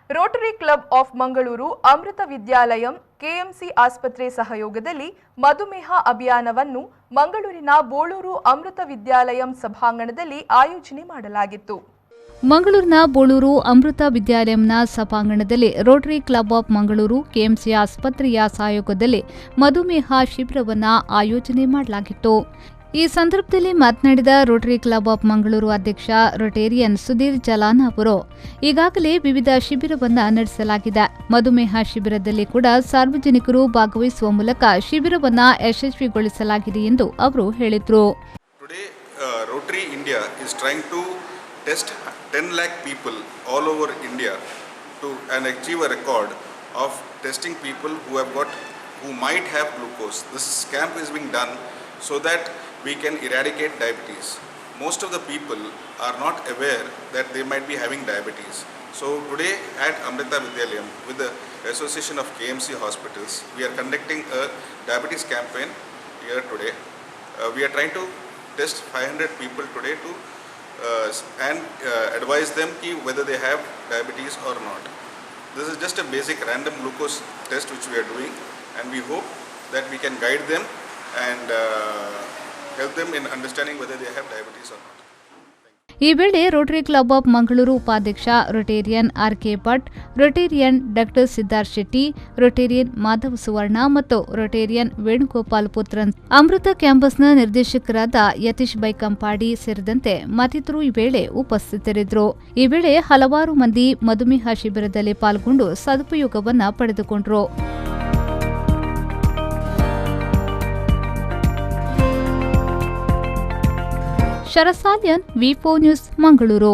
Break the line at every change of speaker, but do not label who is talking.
Rotary Club of Mangaluru, Amrita Vidyalayam, KMC ಆಸ್ಪತ್ರೆ ಸಹಯೋಗದಲ್ಲಿ ಮಧುಮೇಹ ಅಭಿಯಾನವನ್ನು ಮಂಗಳೂರಿನ ಬೋಳೂರು ಅಮೃತ ವಿದ್ಯಾಲಯಂ ಸಭಾಂಗಣದಲ್ಲಿ ಆಯೋಜನೆ ಮಾಡಲಾಗಿತ್ತು.
ಮಂಗಳೂರಿನ ಬೋಳೂರು ಅಮೃತ ವಿದ್ಯಾಲಯಂನ ಸಭಾಂಗಣದಲ್ಲಿ Rotary Club of Mangaluru, KMC ಆಸ್ಪತ್ರೆಯ ಸಹಯೋಗದಲ್ಲಿ ಮಧುಮೇಹ ಶಿಬಿರವನ್ನು ಆಯೋಜನೆ ಮಾಡಲಾಗಿತ್ತು. ಈ ಸಂದರ್ಭದಲ್ಲಿ ಮಾತನಾಡಿದ ರೋಟರಿ ಕ್ಲಬ್ ಆಫ್ ಮಂಗಳೂರು ಅಧ್ಯಕ್ಷ ರೊಟೇರಿಯನ್ ಸುಧೀರ್ ಜಲಾನ್ ಅವರು, ಈಗಾಗಲೇ ವಿವಿಧ ಶಿಬಿರವನ್ನು ನಡೆಸಲಾಗಿದೆ. ಮಧುಮೇಹ ಶಿಬಿರದಲ್ಲಿ ಕೂಡ ಸಾರ್ವಜನಿಕರು ಭಾಗವಹಿಸುವ ಮೂಲಕ ಶಿಬಿರವನ್ನು ಯಶಸ್ವಿಗೊಳಿಸಲಾಗಿದೆ ಎಂದು ಅವರು ಹೇಳಿದರು.
Rotary India is trying to test 10 lakh people all over India and achieve a record of testing people who might have glucose. This camp is being done so that we can eradicate diabetes. Most of the people are not aware that they might be having diabetes. So today at Amrita Vidyalayam with the Association of KMC Hospitals, we are conducting a diabetes campaign here today. We are trying to test 500 people today to advise them whether they have diabetes or not. This is just a basic random glucose test which we are doing, and we hope that we can guide them and help them in understanding whether they have diabetes or not.
ಈ ವೇಳೆ Rotary Club of Mangaluru ಉಪಾಧ್ಯಕ್ಷ Rotarian RK. Bhat, Rotarian ಡಾ. Siddhartha Shetty, Rotarian Madhava ಸುವರ್ಣ ಮತ್ತು Rotarian Venugopal Puthran, ಅಮೃತ ಕ್ಯಾಂಪಸ್ನ ನಿರ್ದೇಶಕರಾದ ಯತೀಶ್ ಬೈಕಂಪಾಡಿ ಸೇರಿದಂತೆ ಮತ್ತಿತರರು ಈ ವೇಳೆ ಉಪಸ್ಥಿತರಿದ್ದರು. ಈ ವೇಳೆ ಹಲವಾರು ಮಂದಿ ಮಧುಮೇಹ ಶಿಬಿರದಲ್ಲಿ ಪಾಲ್ಗೊಂಡು ಸದುಪಯೋಗವನ್ನು ಪಡೆದುಕೊಂಡರು. ಶರಸಾಲಿಯನ್, ವಿ4 ನ್ಯೂಸ್, ಮಂಗಳೂರು.